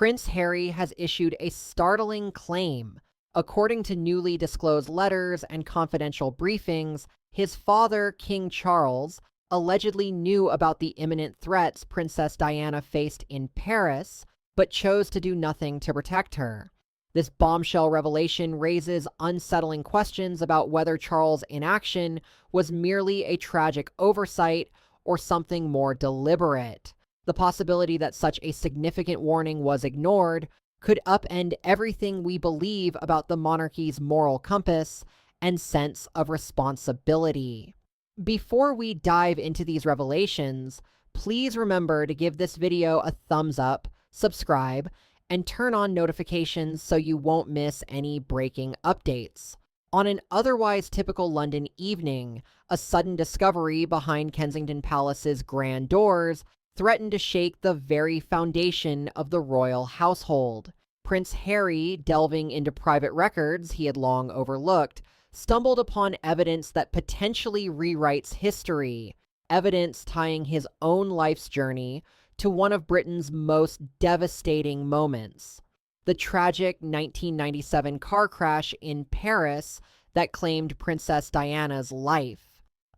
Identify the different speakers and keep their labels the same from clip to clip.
Speaker 1: Prince Harry has issued a startling claim. According to newly disclosed letters and confidential briefings, his father, King Charles, allegedly knew about the imminent threats Princess Diana faced in Paris, but chose to do nothing to protect her. This bombshell revelation raises unsettling questions about whether Charles' inaction was merely a tragic oversight or something more deliberate. The possibility that such a significant warning was ignored could upend everything we believe about the monarchy's moral compass and sense of responsibility. Before we dive into these revelations, please remember to give this video a thumbs up, subscribe, and turn on notifications so you won't miss any breaking updates. On an otherwise typical London evening, a sudden discovery behind Kensington Palace's grand doors threatened to shake the very foundation of the royal household. Prince Harry, delving into private records he had long overlooked, stumbled upon evidence that potentially rewrites history, evidence tying his own life's journey to one of Britain's most devastating moments, the tragic 1997 car crash in Paris that claimed Princess Diana's life.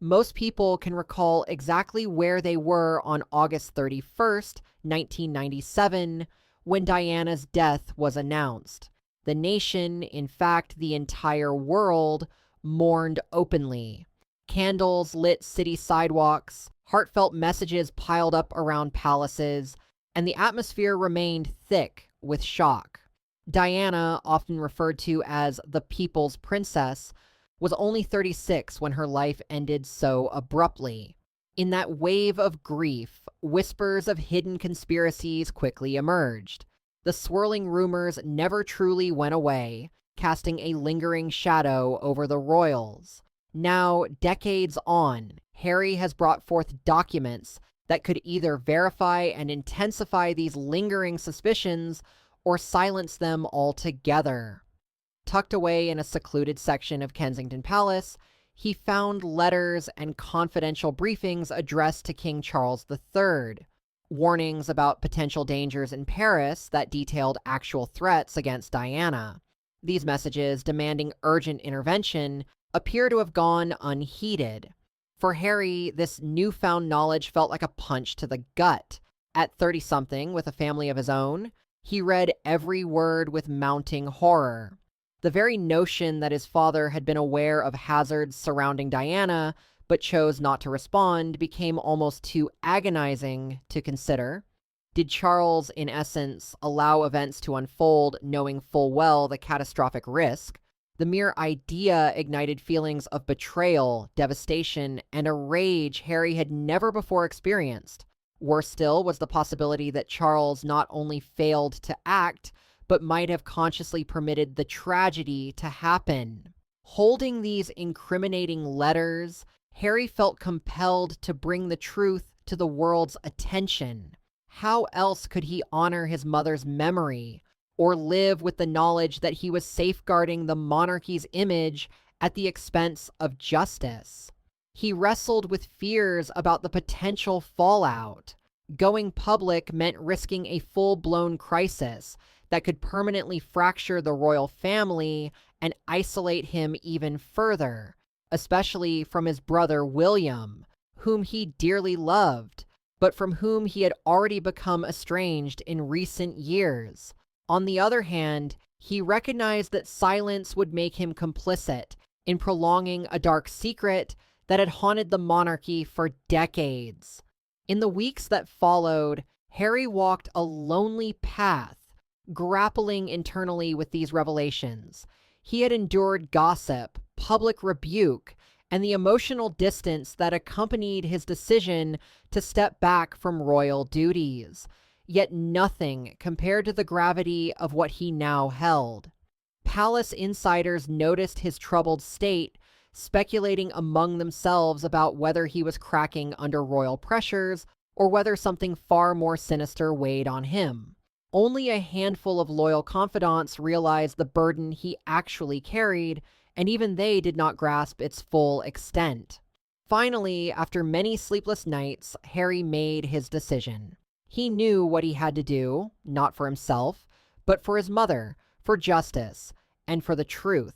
Speaker 1: Most people can recall exactly where they were on August 31st, 1997, when Diana's death was announced. The nation, in fact, the entire world, mourned openly. Candles lit city sidewalks, heartfelt messages piled up around palaces, and the atmosphere remained thick with shock. Diana, often referred to as the People's Princess, was only 36 when her life ended so abruptly. In that wave of grief, whispers of hidden conspiracies quickly emerged. The swirling rumors never truly went away, casting a lingering shadow over the royals. Now, decades on, Harry has brought forth documents that could either verify and intensify these lingering suspicions or silence them altogether. Tucked away in a secluded section of Kensington Palace, he found letters and confidential briefings addressed to King Charles III, warnings about potential dangers in Paris that detailed actual threats against Diana. These messages, demanding urgent intervention, appear to have gone unheeded. For Harry, this newfound knowledge felt like a punch to the gut. At 30-something, with a family of his own, he read every word with mounting horror. The very notion that his father had been aware of hazards surrounding Diana but chose not to respond became almost too agonizing to consider. Did Charles, in essence, allow events to unfold knowing full well the catastrophic risk? The mere idea ignited feelings of betrayal, devastation, and a rage Harry had never before experienced. Worse still was the possibility that Charles not only failed to act, but might have consciously permitted the tragedy to happen. Holding these incriminating letters, Harry felt compelled to bring the truth to the world's attention. How else could he honor his mother's memory, or live with the knowledge that he was safeguarding the monarchy's image at the expense of justice? He wrestled with fears about the potential fallout. Going public meant risking a full-blown crisis that could permanently fracture the royal family and isolate him even further, especially from his brother William, whom he dearly loved, but from whom he had already become estranged in recent years. On the other hand, he recognized that silence would make him complicit in prolonging a dark secret that had haunted the monarchy for decades. In the weeks that followed, Harry walked a lonely path, grappling internally with these revelations. He had endured gossip, public rebuke, and the emotional distance that accompanied his decision to step back from royal duties. Yet nothing compared to the gravity of what he now held. Palace insiders noticed his troubled state, speculating among themselves about whether he was cracking under royal pressures or whether something far more sinister weighed on him. Only a handful of loyal confidants realized the burden he actually carried, and even they did not grasp its full extent. Finally, after many sleepless nights, Harry made his decision. He knew what he had to do, not for himself, but for his mother, for justice, and for the truth.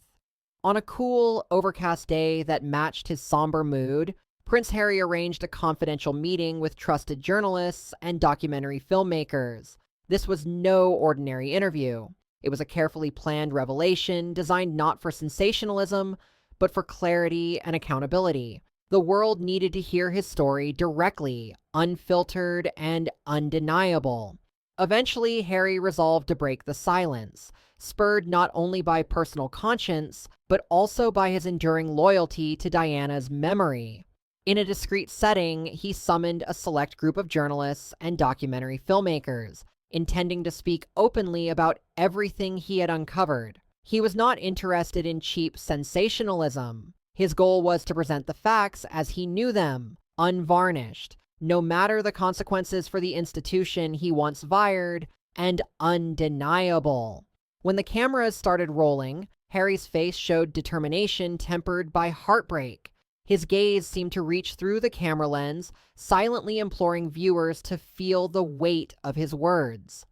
Speaker 1: On a cool, overcast day that matched his somber mood, Prince Harry arranged a confidential meeting with trusted journalists and documentary filmmakers. This was no ordinary interview. It was a carefully planned revelation designed not for sensationalism, but for clarity and accountability. The world needed to hear his story directly, unfiltered, and undeniable. Eventually, Harry resolved to break the silence, spurred not only by personal conscience, but also by his enduring loyalty to Diana's memory. In a discreet setting, he summoned a select group of journalists and documentary filmmakers, intending to speak openly about everything he had uncovered. He was not interested in cheap sensationalism. His goal was to present the facts as he knew them, unvarnished, no matter the consequences for the institution he once vired, and undeniable. When the cameras started rolling, Harry's face showed determination tempered by heartbreak. His gaze seemed to reach through the camera lens, silently imploring viewers to feel the weight of his words.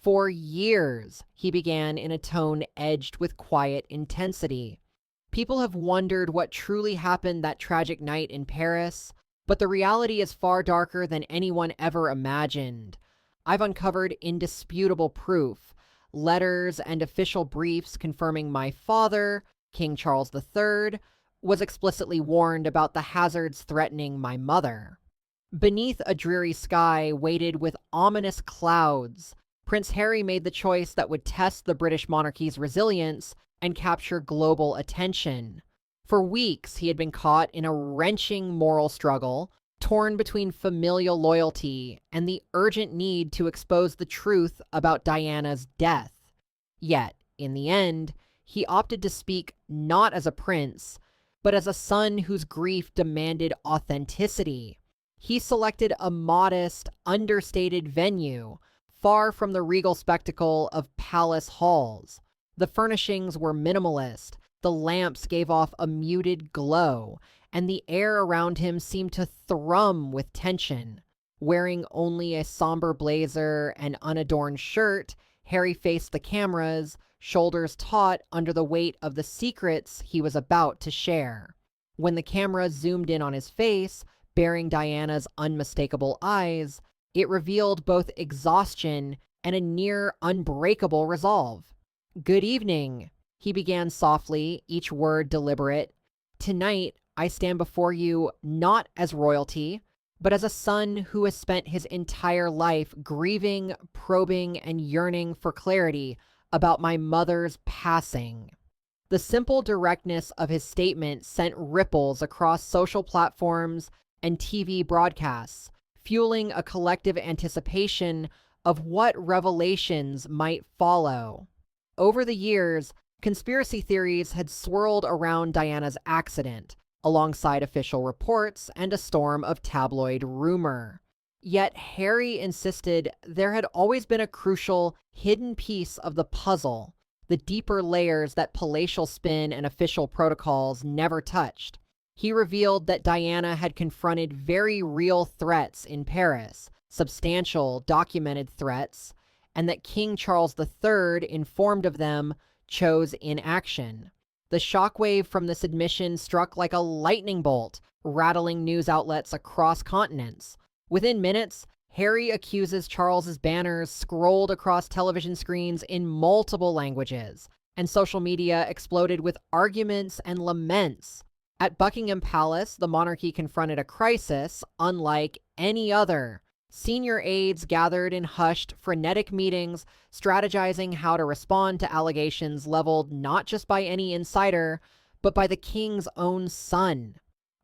Speaker 1: For years, he began in a tone edged with quiet intensity. People have wondered what truly happened that tragic night in Paris, but the reality is far darker than anyone ever imagined. I've uncovered indisputable proof, letters and official briefs confirming my father, King Charles III, was explicitly warned about the hazards threatening my mother. Beneath a dreary sky weighted with ominous clouds, Prince Harry made the choice that would test the British monarchy's resilience and capture global attention. For weeks, he had been caught in a wrenching moral struggle, torn between familial loyalty and the urgent need to expose the truth about Diana's death. Yet, in the end, he opted to speak not as a prince, but as a son whose grief demanded authenticity. He selected a modest, understated venue, far from the regal spectacle of palace halls. The furnishings were minimalist, the lamps gave off a muted glow, and the air around him seemed to thrum with tension. Wearing only a somber blazer and unadorned shirt, Harry faced the cameras, shoulders taut under the weight of the secrets he was about to share. When the camera zoomed in on his face, bearing Diana's unmistakable eyes, it revealed both exhaustion and a near unbreakable resolve. "Good evening," he began softly, each word deliberate. "Tonight, I stand before you not as royalty, but as a son who has spent his entire life grieving, probing, and yearning for clarity about my mother's passing." The simple directness of his statement sent ripples across social platforms and TV broadcasts, fueling a collective anticipation of what revelations might follow. Over the years, conspiracy theories had swirled around Diana's accident, alongside official reports and a storm of tabloid rumor. Yet Harry insisted there had always been a crucial, hidden piece of the puzzle, the deeper layers that palatial spin and official protocols never touched. He revealed that Diana had confronted very real threats in Paris, substantial, documented threats, and that King Charles III, informed of them, chose inaction. The shockwave from this admission struck like a lightning bolt, rattling news outlets across continents. Within minutes, Harry accuses Charles's banners scrolled across television screens in multiple languages, and social media exploded with arguments and laments. At Buckingham Palace, the monarchy confronted a crisis unlike any other. Senior aides gathered in hushed, frenetic meetings, strategizing how to respond to allegations leveled not just by any insider, but by the king's own son.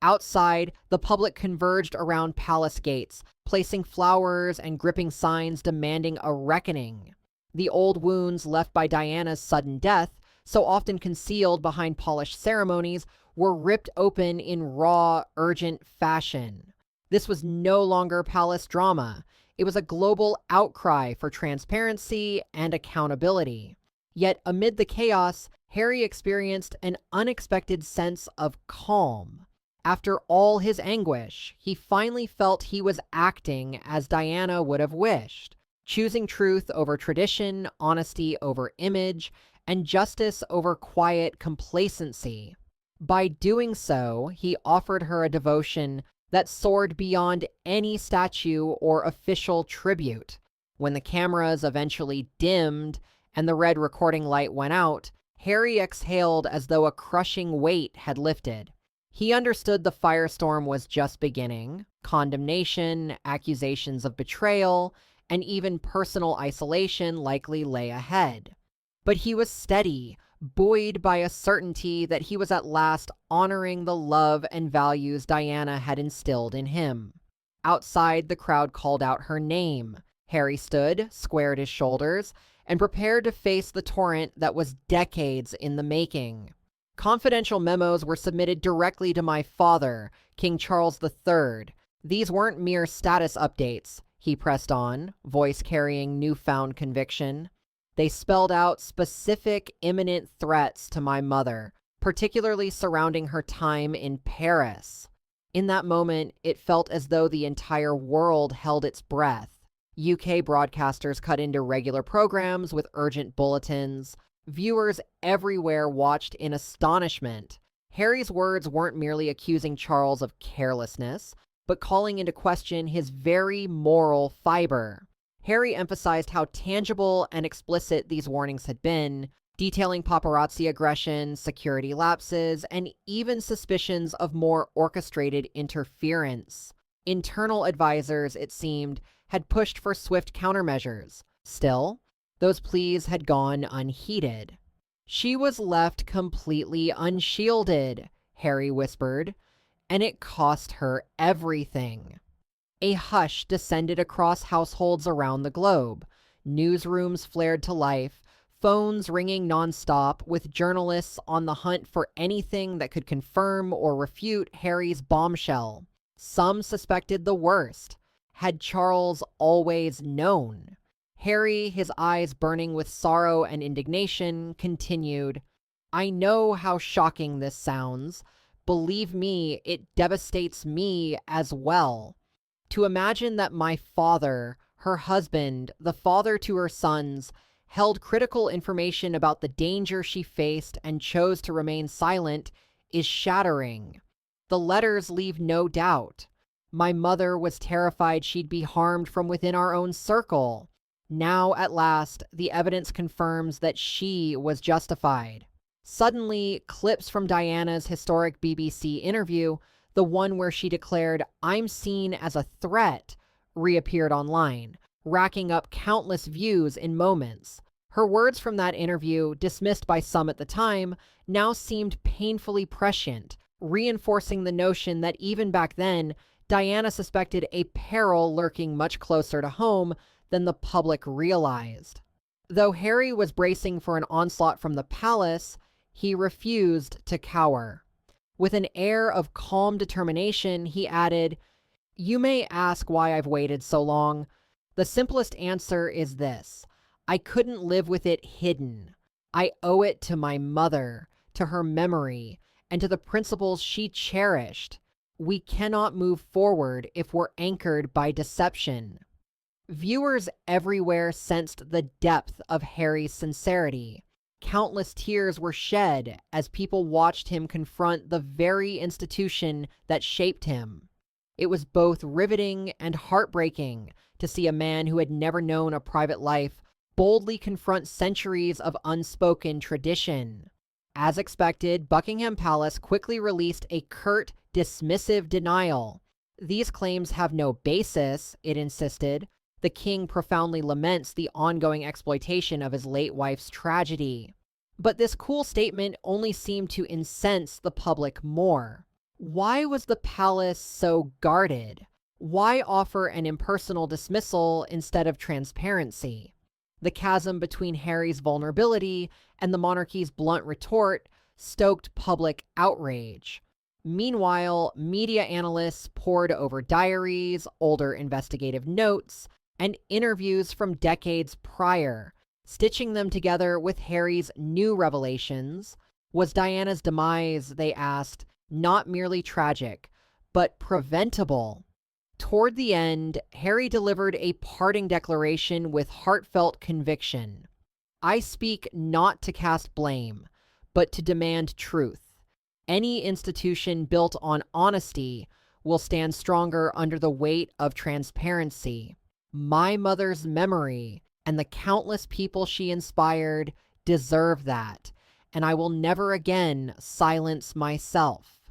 Speaker 1: Outside, the public converged around palace gates, placing flowers and gripping signs demanding a reckoning. The old wounds left by Diana's sudden death, so often concealed behind polished ceremonies, were ripped open in raw, urgent fashion. This was no longer palace drama. It was a global outcry for transparency and accountability. Yet amid the chaos, Harry experienced an unexpected sense of calm. After all his anguish, he finally felt he was acting as Diana would have wished, choosing truth over tradition, honesty over image, and justice over quiet complacency. By doing so, he offered her a devotion that soared beyond any statue or official tribute. When the cameras eventually dimmed and the red recording light went out, Harry exhaled as though a crushing weight had lifted. He understood the firestorm was just beginning. Condemnation, accusations of betrayal, and even personal isolation likely lay ahead. But he was steady, buoyed by a certainty that he was at last honoring the love and values Diana had instilled in him. Outside, the crowd called out her name. Harry stood, squared his shoulders, and prepared to face the torrent that was decades in the making. Confidential memos were submitted directly to my father, King Charles III. These weren't mere status updates, he pressed on, voice carrying newfound conviction. They spelled out specific, imminent threats to my mother, particularly surrounding her time in Paris. In that moment, it felt as though the entire world held its breath. UK broadcasters cut into regular programs with urgent bulletins. Viewers everywhere watched in astonishment. Harry's words weren't merely accusing Charles of carelessness, but calling into question his very moral fiber. Harry emphasized how tangible and explicit these warnings had been, detailing paparazzi aggression, security lapses, and even suspicions of more orchestrated interference. Internal advisors, it seemed, had pushed for swift countermeasures. Still, those pleas had gone unheeded. She was left completely unshielded, Harry whispered, and it cost her everything. A hush descended across households around the globe. Newsrooms flared to life, phones ringing nonstop, with journalists on the hunt for anything that could confirm or refute Harry's bombshell. Some suspected the worst. Had Charles always known? Harry, his eyes burning with sorrow and indignation, continued, "I know how shocking this sounds. Believe me, it devastates me as well. To imagine that my father, her husband, the father to her sons, held critical information about the danger she faced and chose to remain silent is shattering. The letters leave no doubt. My mother was terrified she'd be harmed from within our own circle. Now, at last, the evidence confirms that she was justified." Suddenly, clips from Diana's historic BBC interview, the one where she declared, "I'm seen as a threat," reappeared online, racking up countless views in moments. Her words from that interview, dismissed by some at the time, now seemed painfully prescient, reinforcing the notion that even back then, Diana suspected a peril lurking much closer to home than the public realized. Though Harry was bracing for an onslaught from the palace, he refused to cower. With an air of calm determination, he added, "You may ask why I've waited so long. The simplest answer is this: I couldn't live with it hidden. I owe it to my mother, to her memory, and to the principles she cherished. We cannot move forward if we're anchored by deception." Viewers everywhere sensed the depth of Harry's sincerity. Countless tears were shed as people watched him confront the very institution that shaped him. It was both riveting and heartbreaking to see a man who had never known a private life boldly confront centuries of unspoken tradition. As expected, Buckingham Palace quickly released a curt, dismissive denial. "These claims have no basis," it insisted. "The king profoundly laments the ongoing exploitation of his late wife's tragedy." But this cool statement only seemed to incense the public more. Why was the palace so guarded? Why offer an impersonal dismissal instead of transparency? The chasm between Harry's vulnerability and the monarchy's blunt retort stoked public outrage. Meanwhile, media analysts pored over diaries, older investigative notes, and interviews from decades prior, stitching them together with Harry's new revelations. Was Diana's demise, they asked, not merely tragic, but preventable. Toward the end, Harry delivered a parting declaration with heartfelt conviction. "I speak not to cast blame, but to demand truth. Any institution built on honesty will stand stronger under the weight of transparency. My mother's memory and the countless people she inspired deserve that, and I will never again silence myself."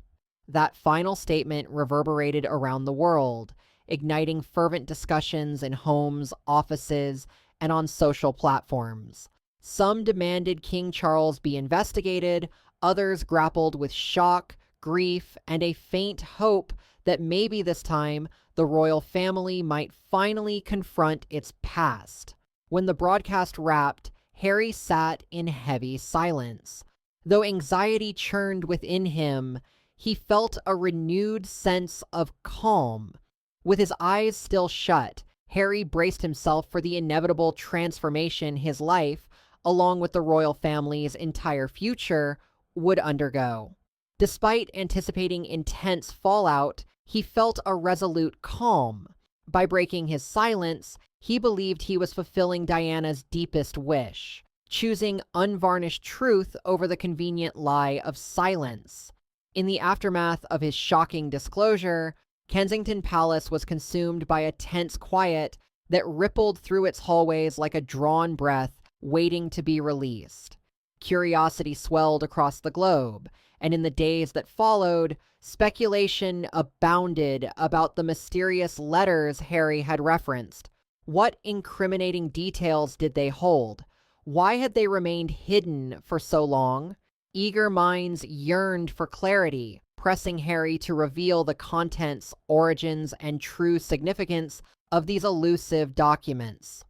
Speaker 1: That final statement reverberated around the world, igniting fervent discussions in homes, offices, and on social platforms. Some demanded King Charles be investigated, others grappled with shock, grief, and a faint hope that maybe this time the royal family might finally confront its past. When the broadcast wrapped, Harry sat in heavy silence. Though anxiety churned within him, he felt a renewed sense of calm. With his eyes still shut, Harry braced himself for the inevitable transformation his life, along with the royal family's entire future, would undergo. Despite anticipating intense fallout, he felt a resolute calm. By breaking his silence, he believed he was fulfilling Diana's deepest wish, choosing unvarnished truth over the convenient lie of silence. In the aftermath of his shocking disclosure, Kensington Palace was consumed by a tense quiet that rippled through its hallways like a drawn breath waiting to be released. Curiosity swelled across the globe, and in the days that followed, speculation abounded about the mysterious letters Harry had referenced. What incriminating details did they hold? Why had they remained hidden for so long? Eager minds yearned for clarity, pressing Harry to reveal the contents, origins, and true significance of these elusive documents.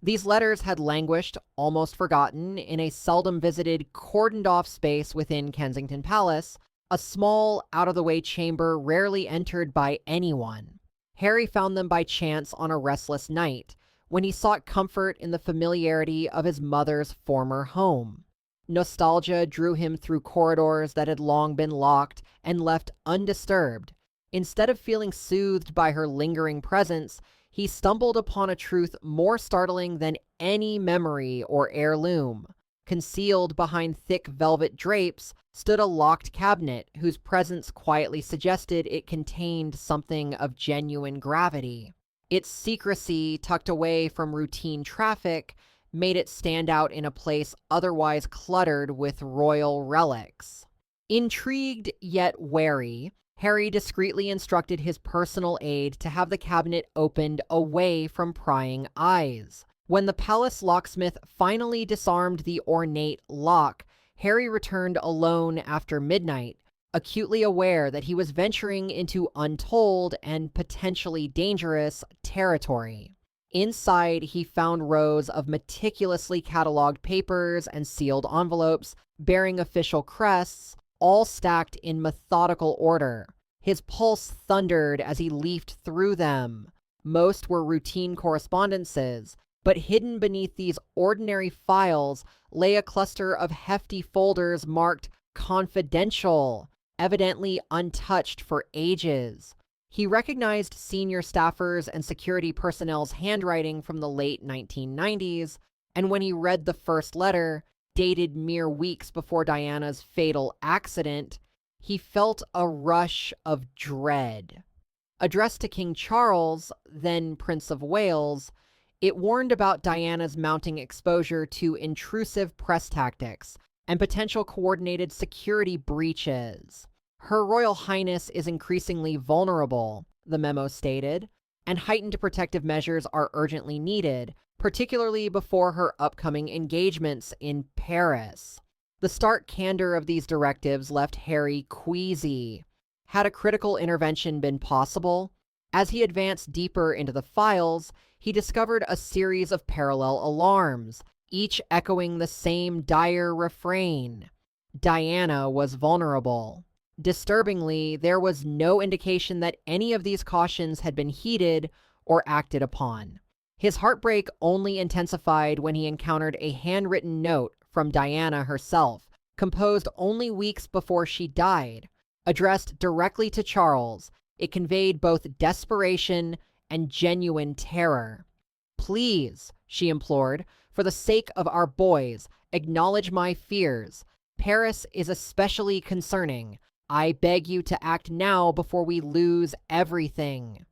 Speaker 1: These letters had languished, almost forgotten, in a seldom visited, cordoned-off space within Kensington Palace, a small, out-of-the-way chamber rarely entered by anyone. Harry found them by chance on a restless night, when he sought comfort in the familiarity of his mother's former home. Nostalgia drew him through corridors that had long been locked and left undisturbed. Instead of feeling soothed by her lingering presence, he stumbled upon a truth more startling than any memory or heirloom. Concealed behind thick velvet drapes stood a locked cabinet whose presence quietly suggested it contained something of genuine gravity. Its secrecy, tucked away from routine traffic, made it stand out in a place otherwise cluttered with royal relics. Intrigued yet wary, Harry discreetly instructed his personal aide to have the cabinet opened away from prying eyes. When the palace locksmith finally disarmed the ornate lock, Harry returned alone after midnight, acutely aware that he was venturing into untold and potentially dangerous territory. Inside, he found rows of meticulously cataloged papers and sealed envelopes bearing official crests, all stacked in methodical order. His pulse thundered as he leafed through them. Most were routine correspondences, but hidden beneath these ordinary files lay a cluster of hefty folders marked confidential, evidently untouched for ages. He recognized senior staffers and security personnel's handwriting from the late 1990s, and when he read the first letter, dated mere weeks before Diana's fatal accident, he felt a rush of dread. Addressed to King Charles, then Prince of Wales, it warned about Diana's mounting exposure to intrusive press tactics and potential coordinated security breaches. Her Royal Highness is increasingly vulnerable, the memo stated, and heightened protective measures are urgently needed, particularly before her upcoming engagements in Paris. The stark candor of these directives left Harry queasy. Had a critical intervention been possible? As he advanced deeper into the files, he discovered a series of parallel alarms, each echoing the same dire refrain. Diana was vulnerable. Disturbingly, there was no indication that any of these cautions had been heeded or acted upon. His heartbreak only intensified when he encountered a handwritten note from Diana herself, composed only weeks before she died. Addressed directly to Charles, it conveyed both desperation and genuine terror. "Please," she implored, "for the sake of our boys, acknowledge my fears. Paris is especially concerning. I beg you to act now before we lose everything."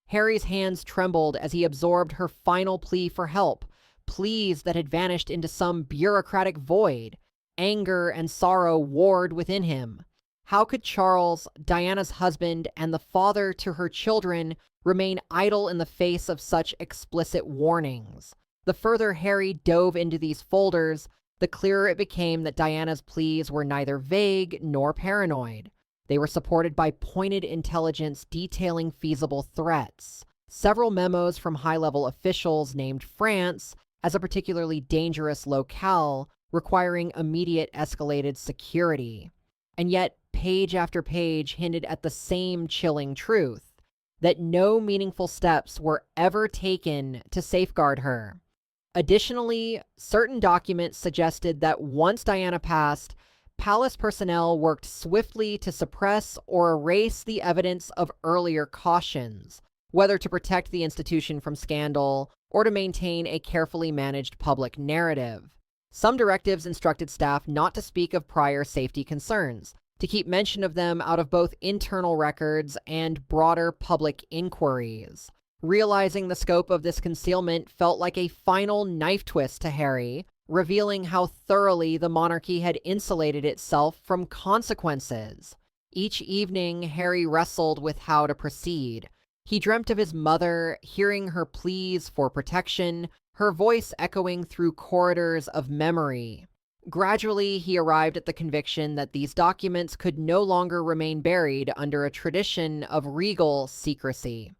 Speaker 1: Harry's hands trembled as he absorbed her final plea for help, pleas that had vanished into some bureaucratic void. Anger and sorrow warred within him. How could Charles, Diana's husband, and the father to her children remain idle in the face of such explicit warnings? The further Harry dove into these folders, the clearer it became that Diana's pleas were neither vague nor paranoid. They were supported by pointed intelligence detailing feasible threats. Several memos from high-level officials named France as a particularly dangerous locale, requiring immediate escalated security. And yet, page after page hinted at the same chilling truth, that no meaningful steps were ever taken to safeguard her. Additionally, certain documents suggested that once Diana passed, palace personnel worked swiftly to suppress or erase the evidence of earlier cautions, whether to protect the institution from scandal or to maintain a carefully managed public narrative. Some directives instructed staff not to speak of prior safety concerns, to keep mention of them out of both internal records and broader public inquiries. Realizing the scope of this concealment felt like a final knife twist to Harry, revealing how thoroughly the monarchy had insulated itself from consequences. Each evening, Harry wrestled with how to proceed. He dreamt of his mother, hearing her pleas for protection, her voice echoing through corridors of memory. Gradually, he arrived at the conviction that these documents could no longer remain buried under a tradition of regal secrecy.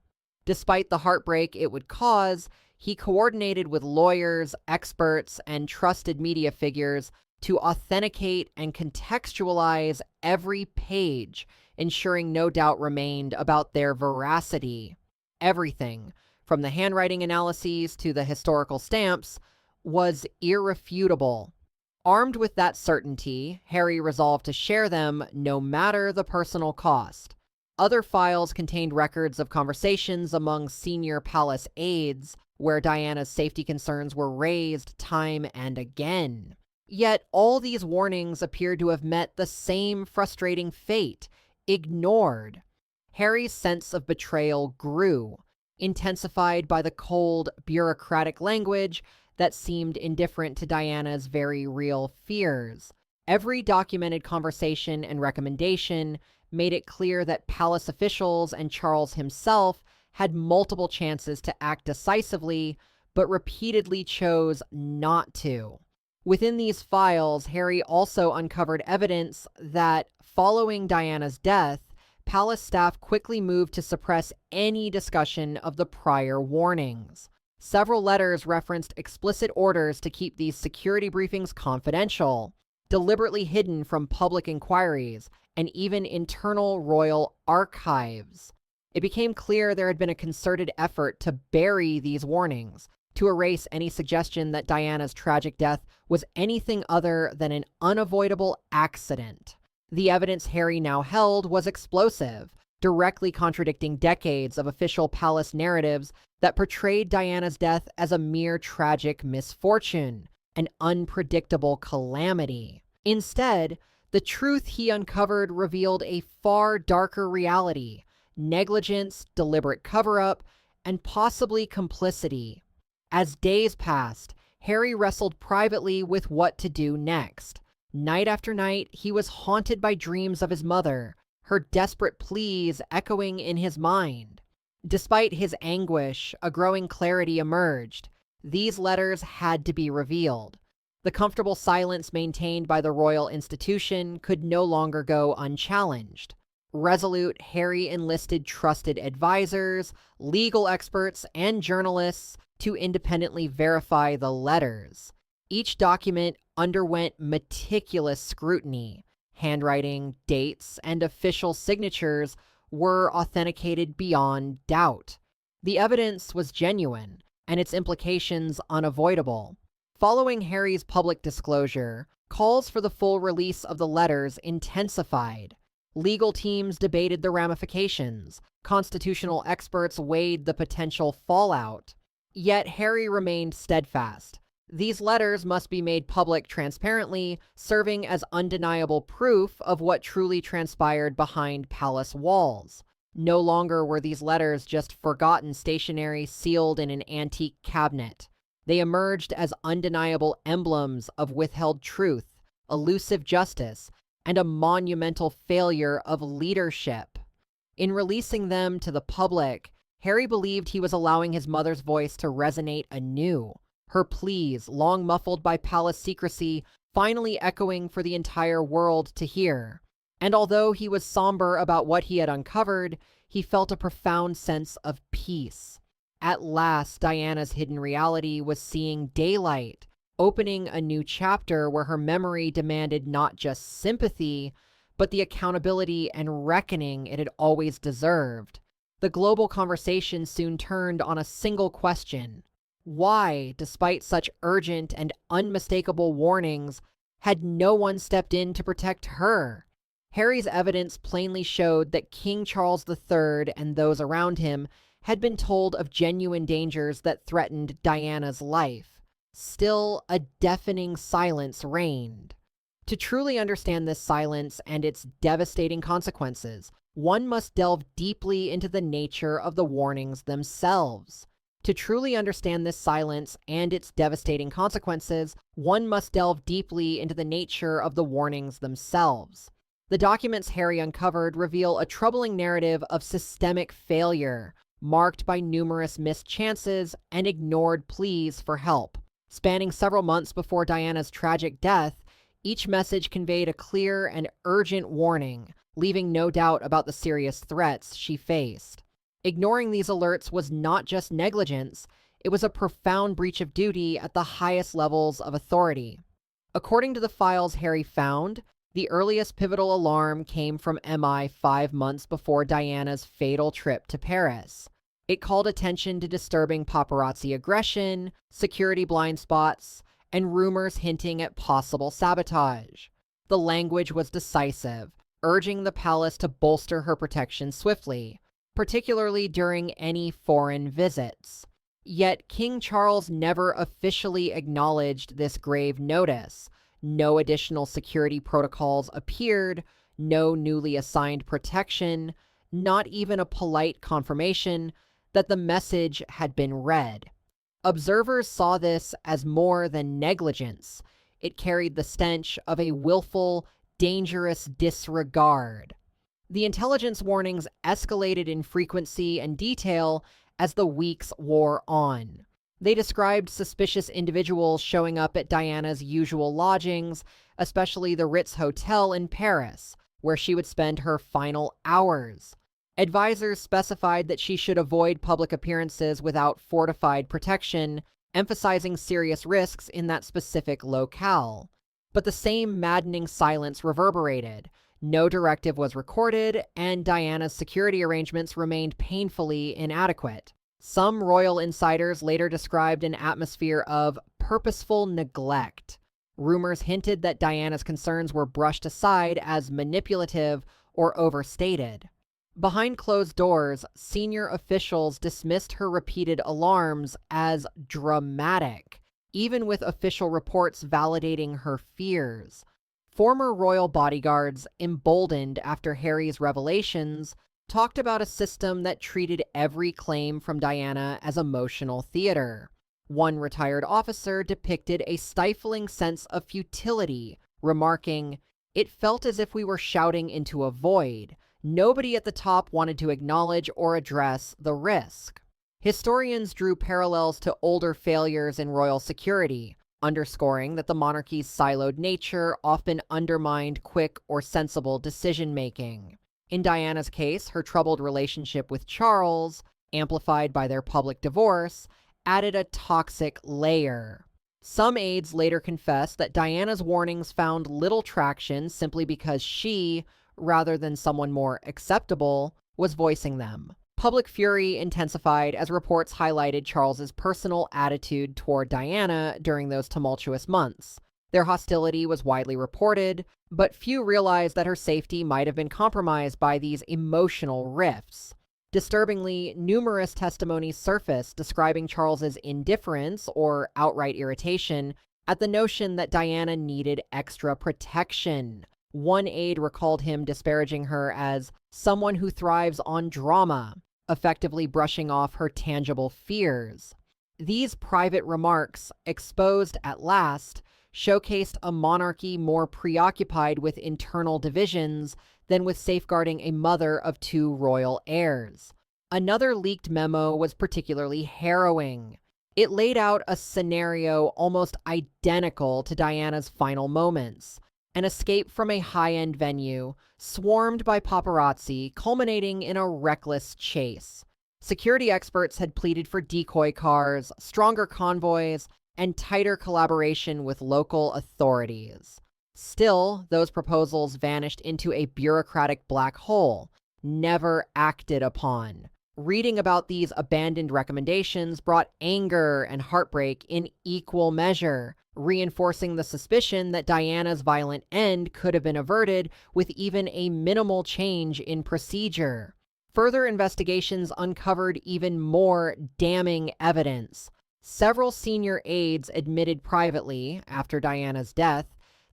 Speaker 1: Despite the heartbreak it would cause, he coordinated with lawyers, experts, and trusted media figures to authenticate and contextualize every page, ensuring no doubt remained about their veracity. Everything, from the handwriting analyses to the historical stamps, was irrefutable. Armed with that certainty, Harry resolved to share them no matter the personal cost. Other files contained records of conversations among senior palace aides, where Diana's safety concerns were raised time and again. Yet all these warnings appeared to have met the same frustrating fate: ignored. Harry's sense of betrayal grew, intensified by the cold, bureaucratic language that seemed indifferent to Diana's very real fears. Every documented conversation and recommendation made it clear that palace officials and Charles himself had multiple chances to act decisively, but repeatedly chose not to. Within these files, Harry also uncovered evidence that, following Diana's death, palace staff quickly moved to suppress any discussion of the prior warnings. Several letters referenced explicit orders to keep these security briefings confidential, deliberately hidden from public inquiries, and even internal royal archives. It became clear there had been a concerted effort to bury these warnings, to erase any suggestion that Diana's tragic death was anything other than an unavoidable accident. The evidence Harry now held was explosive, directly contradicting decades of official palace narratives that portrayed Diana's death as a mere tragic misfortune, an unpredictable calamity. Instead, the truth he uncovered revealed a far darker reality: negligence, deliberate cover-up, and possibly complicity. As days passed, Harry wrestled privately with what to do next. Night after night, he was haunted by dreams of his mother, her desperate pleas echoing in his mind. Despite his anguish, a growing clarity emerged. These letters had to be revealed. The comfortable silence maintained by the royal institution could no longer go unchallenged. Resolute, Harry enlisted trusted advisors, legal experts, and journalists to independently verify the letters. Each document underwent meticulous scrutiny. Handwriting, dates, and official signatures were authenticated beyond doubt. The evidence was genuine, and its implications unavoidable. Following Harry's public disclosure, calls for the full release of the letters intensified. Legal teams debated the ramifications. Constitutional experts weighed the potential fallout. Yet Harry remained steadfast. These letters must be made public transparently, serving as undeniable proof of what truly transpired behind palace walls. No longer were these letters just forgotten stationery sealed in an antique cabinet. They emerged as undeniable emblems of withheld truth, elusive justice, and a monumental failure of leadership. In releasing them to the public, Harry believed he was allowing his mother's voice to resonate anew, her pleas, long muffled by palace secrecy, finally echoing for the entire world to hear. And although he was somber about what he had uncovered, he felt a profound sense of peace. At last, Diana's hidden reality was seeing daylight, opening a new chapter where her memory demanded not just sympathy, but the accountability and reckoning it had always deserved. The global conversation soon turned on a single question. Why, despite such urgent and unmistakable warnings, had no one stepped in to protect her? Harry's evidence plainly showed that King Charles III and those around him had been told of genuine dangers that threatened Diana's life. Still, a deafening silence reigned. To truly understand this silence and its devastating consequences, one must delve deeply into the nature of the warnings themselves. To truly understand this silence and its devastating consequences, one must delve deeply into the nature of the warnings themselves. The documents Harry uncovered reveal a troubling narrative of systemic failure, marked by numerous missed chances and ignored pleas for help. Spanning several months before Diana's tragic death, each message conveyed a clear and urgent warning, leaving no doubt about the serious threats she faced. Ignoring these alerts was not just negligence, it was a profound breach of duty at the highest levels of authority. According to the files Harry found, the earliest pivotal alarm came from MI 5 months before Diana's fatal trip to Paris. It called attention to disturbing paparazzi aggression, security blind spots, and rumors hinting at possible sabotage. The language was decisive, urging the palace to bolster her protection swiftly, particularly during any foreign visits. Yet King Charles never officially acknowledged this grave notice. No additional security protocols appeared, no newly assigned protection, not even a polite confirmation that the message had been read. Observers saw this as more than negligence. It carried the stench of a willful, dangerous disregard. The intelligence warnings escalated in frequency and detail as the weeks wore on. They described suspicious individuals showing up at Diana's usual lodgings, especially the Ritz Hotel in Paris, where she would spend her final hours. Advisors specified that she should avoid public appearances without fortified protection, emphasizing serious risks in that specific locale. But the same maddening silence reverberated. No directive was recorded, and Diana's security arrangements remained painfully inadequate. Some royal insiders later described an atmosphere of purposeful neglect. Rumors hinted that Diana's concerns were brushed aside as manipulative or overstated. Behind closed doors, senior officials dismissed her repeated alarms as dramatic, even with official reports validating her fears. Former royal bodyguards, emboldened after Harry's revelations, talked about a system that treated every claim from Diana as emotional theater. One retired officer depicted a stifling sense of futility, remarking, "It felt as if we were shouting into a void. Nobody at the top wanted to acknowledge or address the risk." Historians drew parallels to older failures in royal security, underscoring that the monarchy's siloed nature often undermined quick or sensible decision-making. In Diana's case, her troubled relationship with Charles, amplified by their public divorce, added a toxic layer. Some aides later confessed that Diana's warnings found little traction simply because she, rather than someone more acceptable, was voicing them. Public fury intensified as reports highlighted Charles's personal attitude toward Diana during those tumultuous months. Their hostility was widely reported, but few realized that her safety might have been compromised by these emotional rifts. Disturbingly, numerous testimonies surfaced describing Charles's indifference or outright irritation at the notion that Diana needed extra protection. One aide recalled him disparaging her as someone who thrives on drama, effectively brushing off her tangible fears. These private remarks, exposed at last, showcased a monarchy more preoccupied with internal divisions than with safeguarding a mother of two royal heirs. Another leaked memo was particularly harrowing. It laid out a scenario almost identical to Diana's final moments: an escape from a high-end venue, swarmed by paparazzi, culminating in a reckless chase. Security experts had pleaded for decoy cars, stronger convoys, and tighter collaboration with local authorities. Still, those proposals vanished into a bureaucratic black hole, never acted upon. Reading about these abandoned recommendations brought anger and heartbreak in equal measure, reinforcing the suspicion that Diana's violent end could have been averted with even a minimal change in procedure. Further investigations uncovered even more damning evidence. Several senior aides admitted privately, after Diana's death,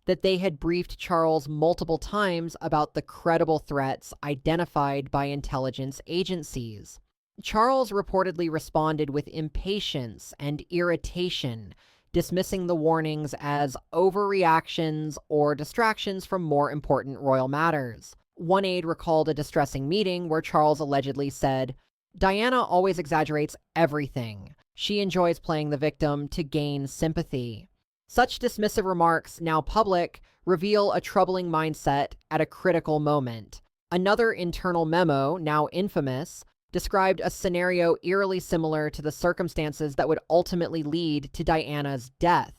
Speaker 1: that they had briefed Charles multiple times about the credible threats identified by intelligence agencies. Charles reportedly responded with impatience and irritation, dismissing the warnings as overreactions or distractions from more important royal matters. One aide recalled a distressing meeting where Charles allegedly said, "Diana always exaggerates everything. She enjoys playing the victim to gain sympathy." Such dismissive remarks, now public, reveal a troubling mindset at a critical moment. Another internal memo, now infamous, described a scenario eerily similar to the circumstances that would ultimately lead to Diana's death.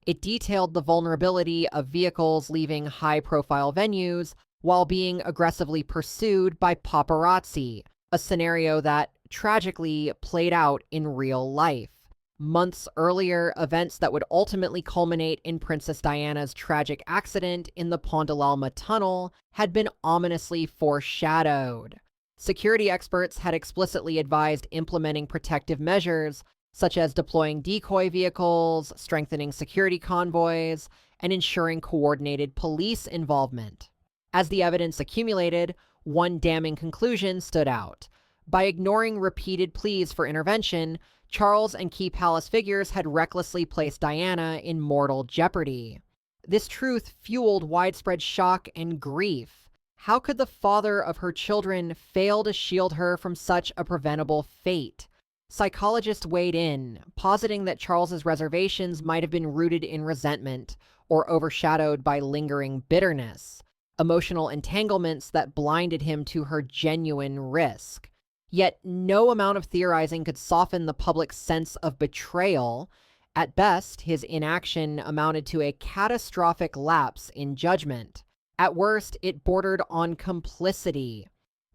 Speaker 1: It detailed the vulnerability of vehicles leaving high-profile venues while being aggressively pursued by paparazzi, a scenario that, tragically, played out in real life. Months earlier, events that would ultimately culminate in Princess Diana's tragic accident in the Pont de l'Alma tunnel had been ominously foreshadowed. Security experts had explicitly advised implementing protective measures, such as deploying decoy vehicles, strengthening security convoys, and ensuring coordinated police involvement. As the evidence accumulated, one damning conclusion stood out. By ignoring repeated pleas for intervention, Charles and key palace figures had recklessly placed Diana in mortal jeopardy. This truth fueled widespread shock and grief. How could the father of her children fail to shield her from such a preventable fate? Psychologists weighed in, positing that Charles's reservations might have been rooted in resentment or overshadowed by lingering bitterness, emotional entanglements that blinded him to her genuine risk. Yet no amount of theorizing could soften the public's sense of betrayal. At best, his inaction amounted to a catastrophic lapse in judgment. At worst, it bordered on complicity.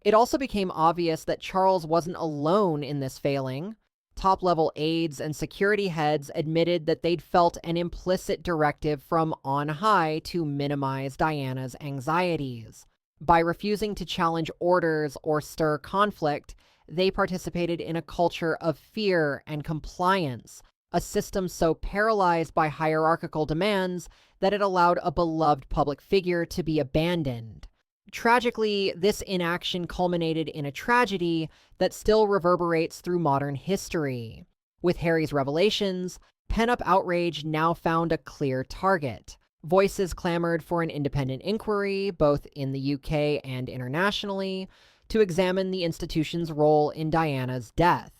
Speaker 1: It also became obvious that Charles wasn't alone in this failing. Top-level aides and security heads admitted that they'd felt an implicit directive from on high to minimize Diana's anxieties. By refusing to challenge orders or stir conflict, they participated in a culture of fear and compliance, a system so paralyzed by hierarchical demands that it allowed a beloved public figure to be abandoned. Tragically, this inaction culminated in a tragedy that still reverberates through modern history. With Harry's revelations, pent-up outrage now found a clear target. Voices clamored for an independent inquiry, both in the UK and internationally, to examine the institution's role in Diana's death.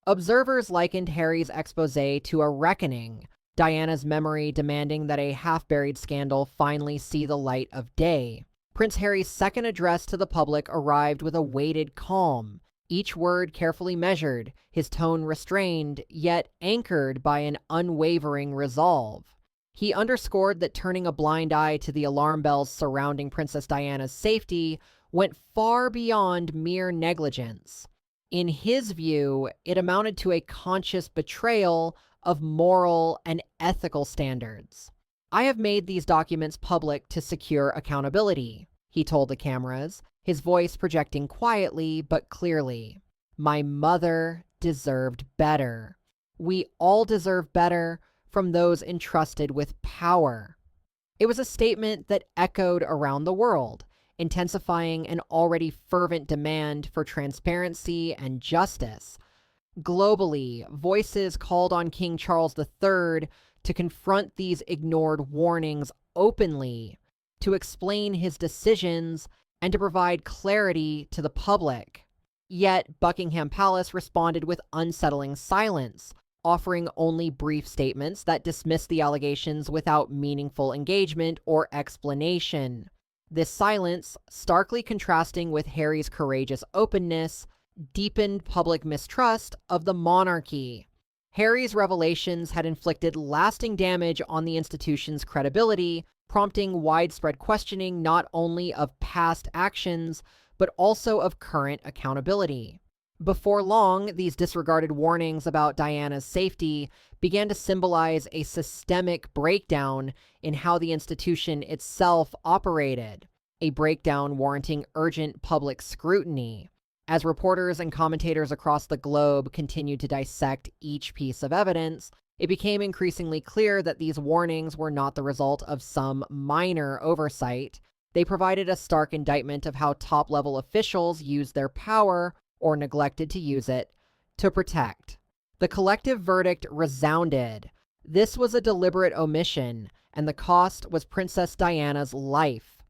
Speaker 1: Observers likened Harry's exposé to a reckoning, Diana's memory demanding that a half-buried scandal finally see the light of day. Prince Harry's second address to the public arrived with a weighted calm, each word carefully measured, his tone restrained, yet anchored by an unwavering resolve. He underscored that turning a blind eye to the alarm bells surrounding Princess Diana's safety went far beyond mere negligence. In his view, it amounted to a conscious betrayal of moral and ethical standards. "I have made these documents public to secure accountability," he told the cameras, his voice projecting quietly but clearly. "My mother deserved better. We all deserve better from those entrusted with power." It was a statement that echoed around the world, intensifying an already fervent demand for transparency and justice. Globally, voices called on King Charles III to confront these ignored warnings openly, to explain his decisions, and to provide clarity to the public. Yet, Buckingham Palace responded with unsettling silence, offering only brief statements that dismissed the allegations without meaningful engagement or explanation. This silence, starkly contrasting with Harry's courageous openness, deepened public mistrust of the monarchy. Harry's revelations had inflicted lasting damage on the institution's credibility, prompting widespread questioning not only of past actions, but also of current accountability. Before long, these disregarded warnings about Diana's safety began to symbolize a systemic breakdown in how the institution itself operated, a breakdown warranting urgent public scrutiny. As reporters and commentators across the globe continued to dissect each piece of evidence, it became increasingly clear that these warnings were not the result of some minor oversight. They provided a stark indictment of how top-level officials used their power, or neglected to use it, to protect. The collective verdict resounded. This was a deliberate omission, and the cost was Princess Diana's life.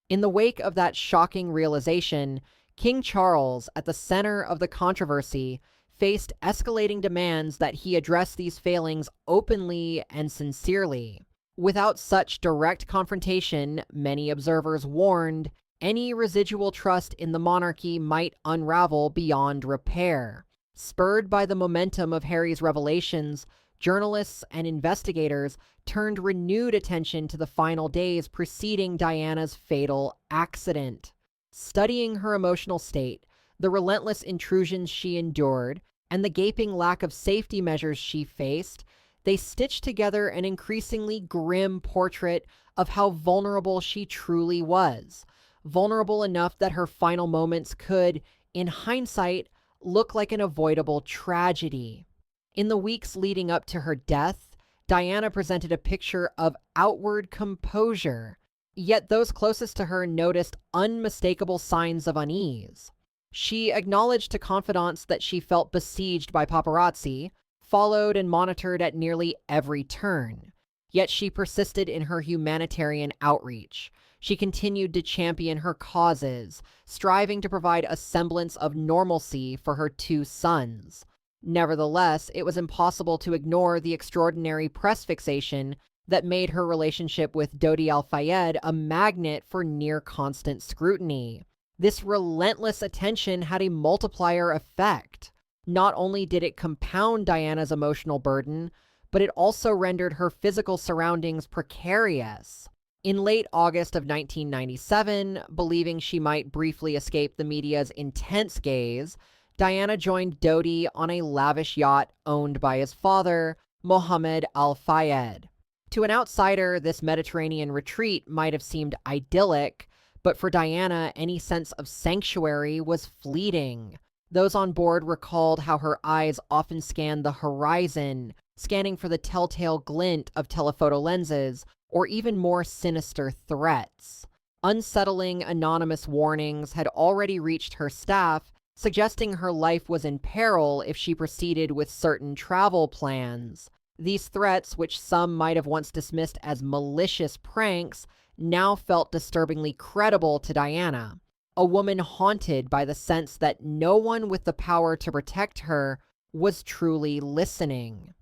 Speaker 1: In the wake of that shocking realization, King Charles, at the center of the controversy, faced escalating demands that he address these failings openly and sincerely. Without such direct confrontation, many observers warned, any residual trust in the monarchy might unravel beyond repair. Spurred by the momentum of Harry's revelations, journalists and investigators turned renewed attention to the final days preceding Diana's fatal accident. Studying her emotional state, the relentless intrusions she endured, and the gaping lack of safety measures she faced, they stitched together an increasingly grim portrait of how vulnerable she truly was. Vulnerable enough that her final moments could, in hindsight, look like an avoidable tragedy. In the weeks leading up to her death, Diana presented a picture of outward composure, yet those closest to her noticed unmistakable signs of unease. She acknowledged to confidants that she felt besieged by paparazzi, followed and monitored at nearly every turn. Yet she persisted in her humanitarian outreach. She continued to champion her causes, striving to provide a semblance of normalcy for her two sons. Nevertheless, it was impossible to ignore the extraordinary press fixation that made her relationship with Dodi Al-Fayed a magnet for near-constant scrutiny. This relentless attention had a multiplier effect. Not only did it compound Diana's emotional burden, but it also rendered her physical surroundings precarious. In late August of 1997, believing she might briefly escape the media's intense gaze, Diana joined Dodi on a lavish yacht owned by his father, Mohammed Al-Fayed. To an outsider, this Mediterranean retreat might have seemed idyllic, but for Diana, any sense of sanctuary was fleeting. Those on board recalled how her eyes often scanned the horizon, scanning for the telltale glint of telephoto lenses, or even more sinister threats. Unsettling anonymous warnings had already reached her staff, suggesting her life was in peril if she proceeded with certain travel plans. These threats, which some might have once dismissed as malicious pranks, now felt disturbingly credible to Diana, a woman haunted by the sense that no one with the power to protect her was truly listening.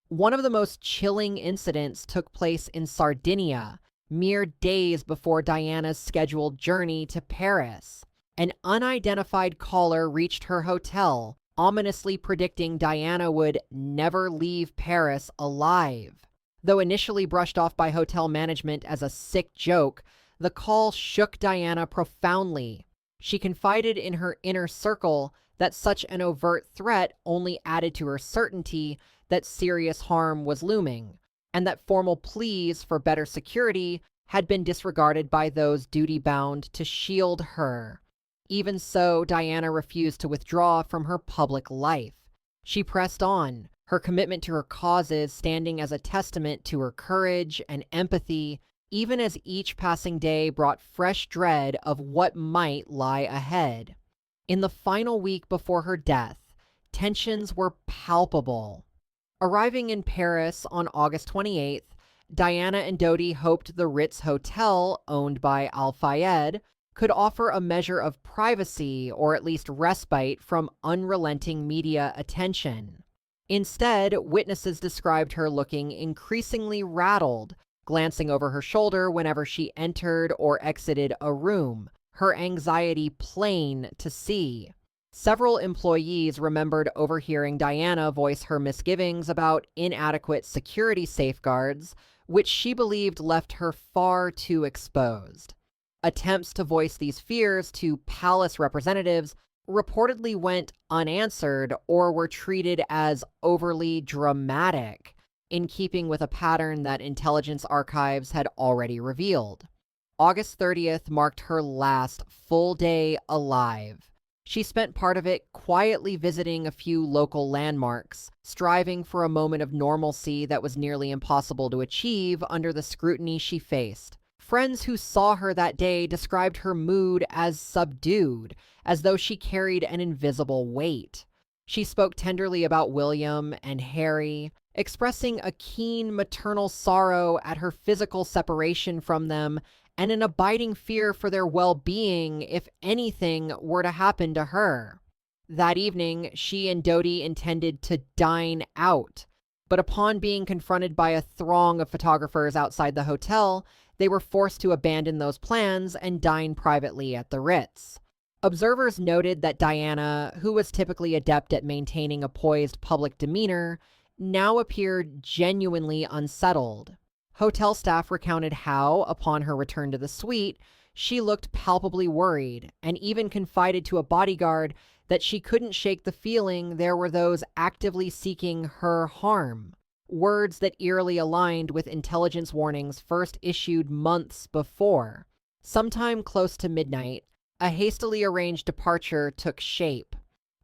Speaker 1: One of the most chilling incidents took place in Sardinia, mere days before Diana's scheduled journey to Paris. An unidentified caller reached her hotel, ominously predicting Diana would never leave Paris alive. Though initially brushed off by hotel management as a sick joke, the call shook Diana profoundly. She confided in her inner circle that such an overt threat only added to her certainty that serious harm was looming, and that formal pleas for better security had been disregarded by those duty-bound to shield her. Even so, Diana refused to withdraw from her public life. She pressed on, her commitment to her causes standing as a testament to her courage and empathy, even as each passing day brought fresh dread of what might lie ahead. In the final week before her death, tensions were palpable. Arriving in Paris on August 28th, Diana and Dodi hoped the Ritz Hotel, owned by Al-Fayed, could offer a measure of privacy or at least respite from unrelenting media attention. Instead, witnesses described her looking increasingly rattled, glancing over her shoulder whenever she entered or exited a room, her anxiety plain to see. Several employees remembered overhearing Diana voice her misgivings about inadequate security safeguards, which she believed left her far too exposed. Attempts to voice these fears to palace representatives reportedly went unanswered or were treated as overly dramatic, in keeping with a pattern that intelligence archives had already revealed. August 30th marked her last full day alive. She spent part of it quietly visiting a few local landmarks, striving for a moment of normalcy that was nearly impossible to achieve under the scrutiny she faced. Friends who saw her that day described her mood as subdued, as though she carried an invisible weight. She spoke tenderly about William and Harry, expressing a keen maternal sorrow at her physical separation from them and an abiding fear for their well-being if anything were to happen to her. That evening, she and Dodi intended to dine out, but upon being confronted by a throng of photographers outside the hotel, they were forced to abandon those plans and dine privately at the Ritz. Observers noted that Diana, who was typically adept at maintaining a poised public demeanor, now appeared genuinely unsettled. Hotel staff recounted how, upon her return to the suite, she looked palpably worried and even confided to a bodyguard that she couldn't shake the feeling there were those actively seeking her harm. Words that eerily aligned with intelligence warnings first issued months before. Sometime close to midnight, a hastily arranged departure took shape.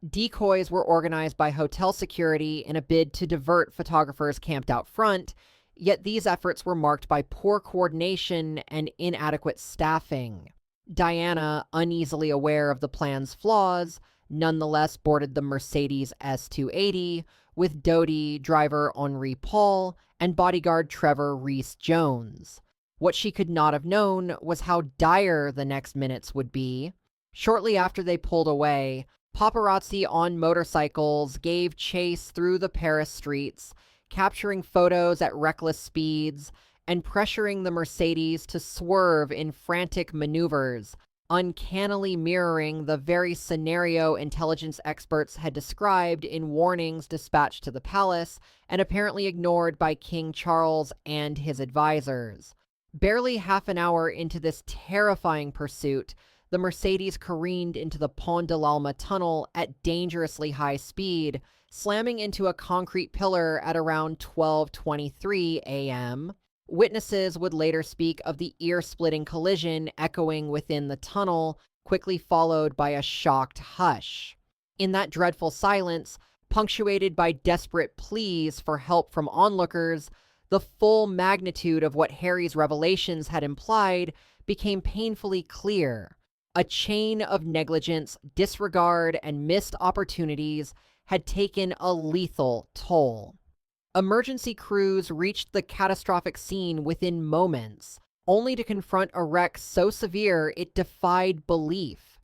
Speaker 1: Decoys were organized by hotel security in a bid to divert photographers camped out front, yet these efforts were marked by poor coordination and inadequate staffing. Diana, uneasily aware of the plan's flaws, nonetheless boarded the Mercedes S280 with Dodi, driver Henri Paul, and bodyguard Trevor Rees-Jones. What she could not have known was how dire the next minutes would be. Shortly after they pulled away, paparazzi on motorcycles gave chase through the Paris streets, capturing photos at reckless speeds and pressuring the Mercedes to swerve in frantic maneuvers, uncannily mirroring the very scenario intelligence experts had described in warnings dispatched to the palace and apparently ignored by King Charles and his advisors. Barely half an hour into this terrifying pursuit, the Mercedes careened into the Pont de l'Alma tunnel at dangerously high speed, slamming into a concrete pillar at around 12:23 a.m. Witnesses would later speak of the ear-splitting collision echoing within the tunnel, quickly followed by a shocked hush. In that dreadful silence, punctuated by desperate pleas for help from onlookers, the full magnitude of what Harry's revelations had implied became painfully clear. A chain of negligence, disregard, and missed opportunities had taken a lethal toll. Emergency crews reached the catastrophic scene within moments, only to confront a wreck so severe it defied belief.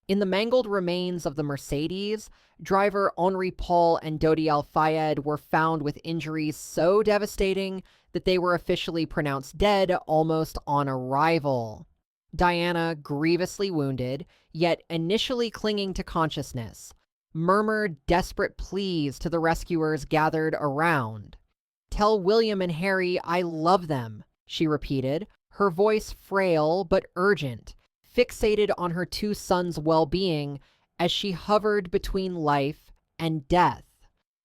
Speaker 1: In the mangled remains of the Mercedes, driver Henri Paul and Dodi Al-Fayed were found with injuries so devastating that they were officially pronounced dead almost on arrival. Diana, grievously wounded, yet initially clinging to consciousness, murmured desperate pleas to the rescuers gathered around. "Tell William and Harry I love them," she repeated, her voice frail but urgent, fixated on her two sons' well-being as she hovered between life and death.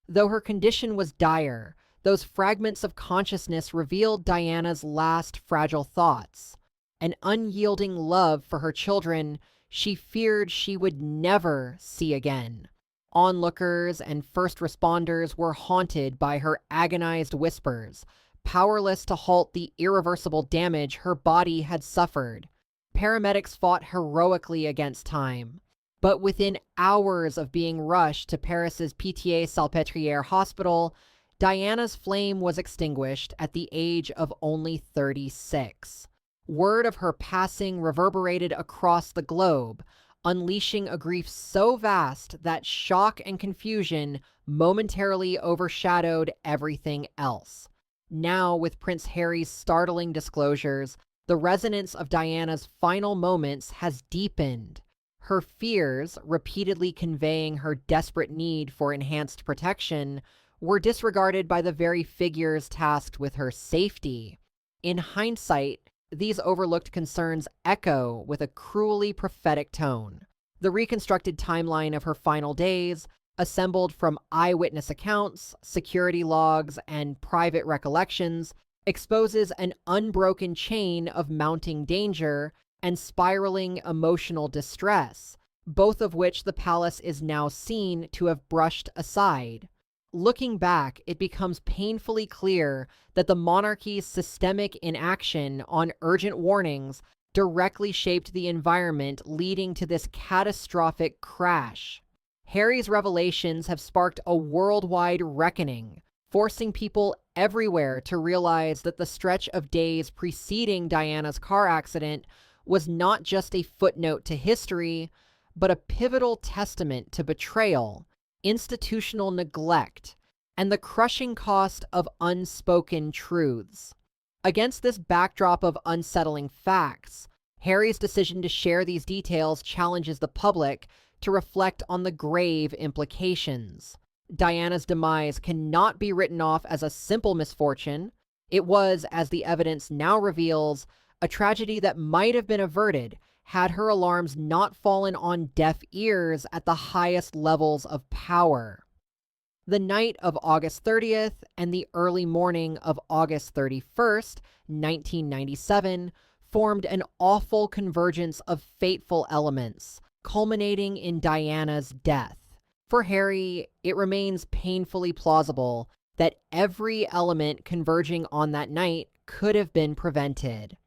Speaker 1: Though her condition was dire, Those fragments of consciousness revealed Diana's last fragile thoughts, an unyielding love for her children she feared she would never see again. Onlookers and first responders were haunted by her agonized whispers, powerless to halt the irreversible damage her body had suffered. Paramedics fought heroically against time, but within hours of being rushed to Paris's Pitié-Salpêtrière hospital, Diana's flame was extinguished at the age of only 36. Word of her passing reverberated across the globe, unleashing a grief so vast that shock and confusion momentarily overshadowed everything else. Now, with Prince Harry's startling disclosures, the resonance of Diana's final moments has deepened. Her fears, repeatedly conveying her desperate need for enhanced protection, were disregarded by the very figures tasked with her safety. In hindsight, these overlooked concerns echo with a cruelly prophetic tone. The reconstructed timeline of her final days, assembled from eyewitness accounts, security logs, and private recollections, exposes an unbroken chain of mounting danger and spiraling emotional distress, both of which the palace is now seen to have brushed aside. Looking back, it becomes painfully clear that the monarchy's systemic inaction on urgent warnings directly shaped the environment leading to this catastrophic crash. Harry's revelations have sparked a worldwide reckoning, forcing people everywhere to realize that the stretch of days preceding Diana's car accident was not just a footnote to history, but a pivotal testament to betrayal, institutional neglect, and the crushing cost of unspoken truths. Against this backdrop of unsettling facts, Harry's decision to share these details challenges the public to reflect on the grave implications. Diana's demise cannot be written off as a simple misfortune. It was, as the evidence now reveals, a tragedy that might have been averted had her alarms not fallen on deaf ears at the highest levels of power. The night of August 30th and the early morning of August 31st, 1997, formed an awful convergence of fateful elements, culminating in Diana's death. For Harry, it remains painfully plausible that every element converging on that night could have been prevented.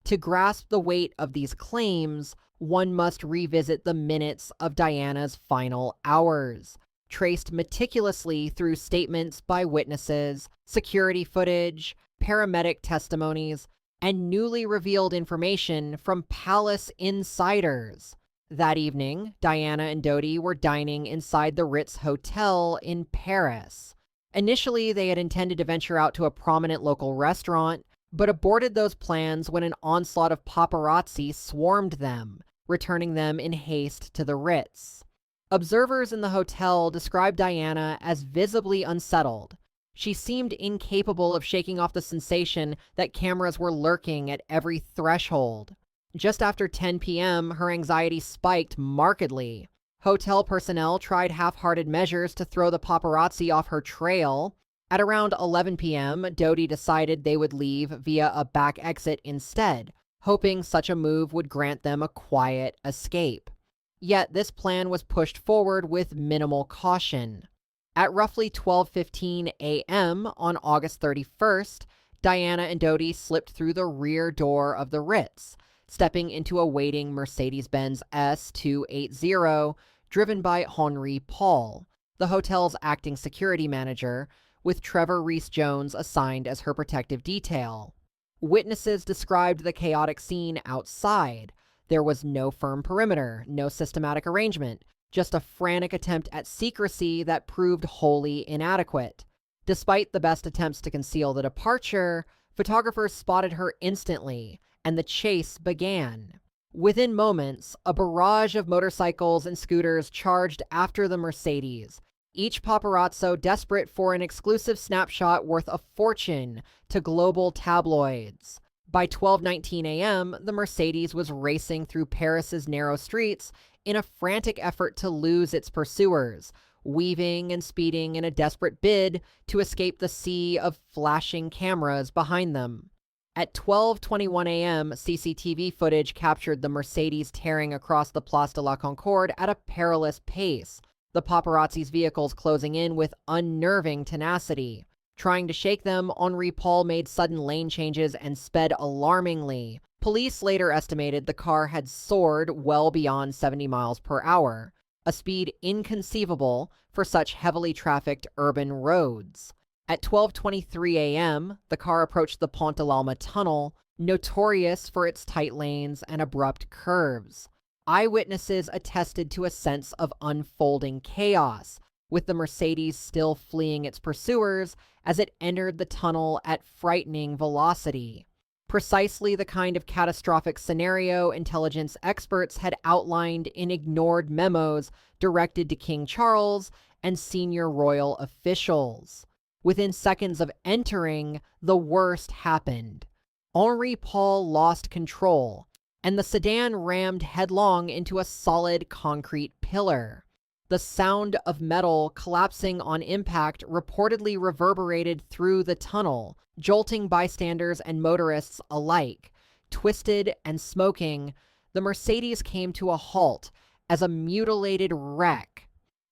Speaker 1: To grasp the weight of these claims, one must revisit the minutes of Diana's final hours, traced meticulously through statements by witnesses, security footage, paramedic testimonies, and newly revealed information from palace insiders. That evening, Diana and Dodi were dining inside the Ritz Hotel in Paris. Initially, they had intended to venture out to a prominent local restaurant, but aborted those plans when an onslaught of paparazzi swarmed them, returning them in haste to the Ritz. Observers in the hotel described Diana as visibly unsettled. She seemed incapable of shaking off the sensation that cameras were lurking at every threshold. Just after 10 p.m., her anxiety spiked markedly. Hotel personnel tried half-hearted measures to throw the paparazzi off her trail. At around 11 p.m., Dodi decided they would leave via a back exit instead, hoping such a move would grant them a quiet escape. Yet this plan was pushed forward with minimal caution. At roughly 12:15 a.m. on August 31st, Diana and Dodi slipped through the rear door of the Ritz, stepping into a waiting Mercedes-Benz S280 driven by Henri Paul, the hotel's acting security manager, with Trevor Rees-Jones assigned as her protective detail. Witnesses described the chaotic scene outside. There was no firm perimeter, no systematic arrangement, just a frantic attempt at secrecy that proved wholly inadequate. Despite the best attempts to conceal the departure, photographers spotted her instantly, and the chase began. Within moments, a barrage of motorcycles and scooters charged after the Mercedes, each paparazzo desperate for an exclusive snapshot worth a fortune to global tabloids. By 12:19 a.m., the Mercedes was racing through Paris's narrow streets in a frantic effort to lose its pursuers, weaving and speeding in a desperate bid to escape the sea of flashing cameras behind them. At 12:21 a.m., CCTV footage captured the Mercedes tearing across the Place de la Concorde at a perilous pace, the paparazzi's vehicles closing in with unnerving tenacity. Trying to shake them, Henri Paul made sudden lane changes and sped alarmingly. Police later estimated the car had soared well beyond 70 miles per hour, a speed inconceivable for such heavily trafficked urban roads. At 12:23 a.m., the car approached the Pont de l'Alma tunnel, notorious for its tight lanes and abrupt curves. Eyewitnesses attested to a sense of unfolding chaos, with the Mercedes still fleeing its pursuers as it entered the tunnel at frightening velocity. Precisely the kind of catastrophic scenario intelligence experts had outlined in ignored memos directed to King Charles and senior royal officials. Within seconds of entering, the worst happened. Henri Paul lost control, and the sedan rammed headlong into a solid concrete pillar. The sound of metal collapsing on impact reportedly reverberated through the tunnel, jolting bystanders and motorists alike. Twisted and smoking, the Mercedes came to a halt as a mutilated wreck.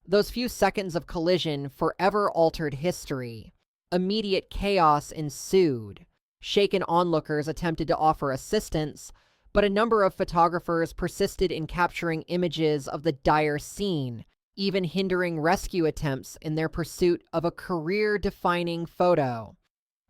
Speaker 1: Those few seconds of collision forever altered history. Immediate chaos ensued. Shaken onlookers attempted to offer assistance, but a number of photographers persisted in capturing images of the dire scene, even hindering rescue attempts in their pursuit of a career-defining photo.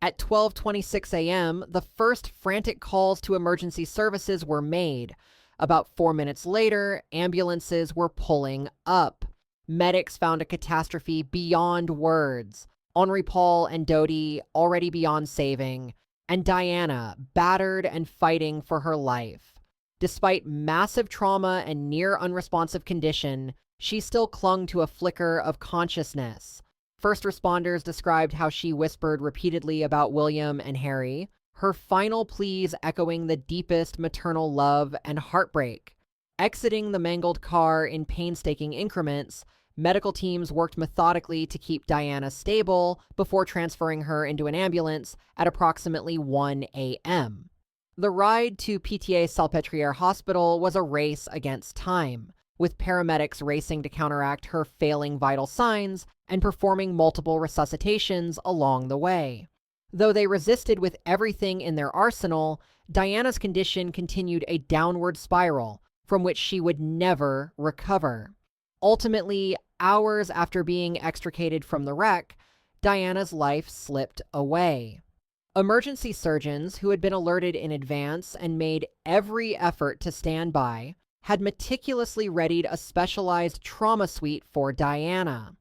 Speaker 1: At 12:26 a.m., the first frantic calls to emergency services were made. About 4 minutes later, ambulances were pulling up. Medics found a catastrophe beyond words. Henri Paul and Dodi already beyond saving, and Diana battered and fighting for her life. Despite massive trauma and near unresponsive condition, she still clung to a flicker of consciousness. First responders described how she whispered repeatedly about William and Harry, her final pleas echoing the deepest maternal love and heartbreak. Exiting the mangled car in painstaking increments, medical teams worked methodically to keep Diana stable before transferring her into an ambulance at approximately 1 a.m. The ride to Pitié-Salpêtrière Hospital was a race against time, with paramedics racing to counteract her failing vital signs and performing multiple resuscitations along the way. Though they resisted with everything in their arsenal, Diana's condition continued a downward spiral from which she would never recover. Ultimately, hours after being extricated from the wreck, Diana's life slipped away. Emergency surgeons, who had been alerted in advance and made every effort to stand by, had meticulously readied a specialized trauma suite for Diana.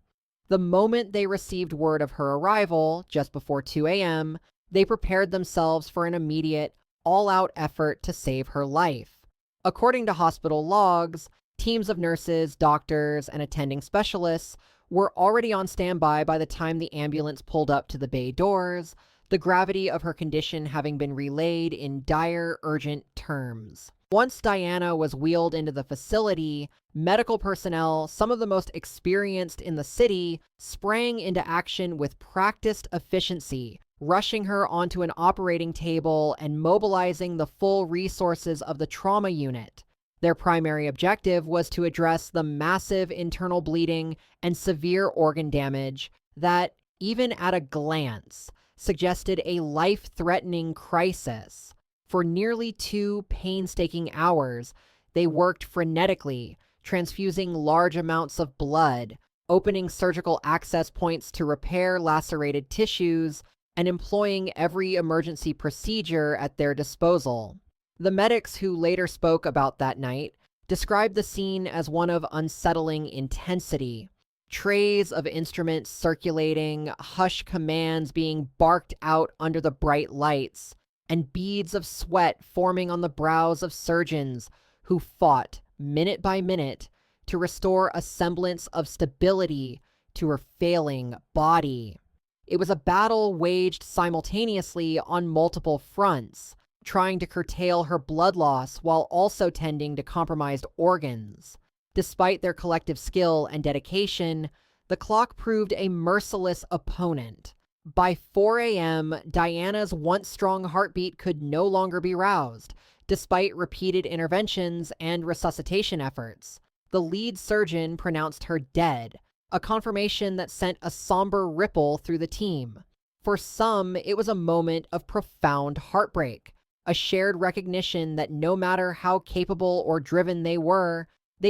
Speaker 1: The moment they received word of her arrival, just before 2 a.m., they prepared themselves for an immediate, all-out effort to save her life. According to hospital logs, teams of nurses, doctors, and attending specialists were already on standby by the time the ambulance pulled up to the bay doors, the gravity of her condition having been relayed in dire, urgent terms. Once Diana was wheeled into the facility, medical personnel, some of the most experienced in the city, sprang into action with practiced efficiency, rushing her onto an operating table and mobilizing the full resources of the trauma unit. Their primary objective was to address the massive internal bleeding and severe organ damage that, even at a glance, suggested a life-threatening crisis. For nearly 2 painstaking hours, they worked frenetically, transfusing large amounts of blood, opening surgical access points to repair lacerated tissues, and employing every emergency procedure at their disposal. The medics who later spoke about that night described the scene as one of unsettling intensity. Trays of instruments circulating, hushed commands being barked out under the bright lights, and beads of sweat forming on the brows of surgeons who fought, minute by minute, to restore a semblance of stability to her failing body. It was a battle waged simultaneously on multiple fronts, trying to curtail her blood loss while also tending to compromised organs. Despite their collective skill and dedication, the clock proved a merciless opponent. By 4 a.m., Diana's once strong heartbeat could no longer be roused, despite repeated interventions and resuscitation efforts. The lead surgeon pronounced her dead, a confirmation that sent a somber ripple through the team. For some, it was a moment of profound heartbreak, a shared recognition that no matter how capable or driven they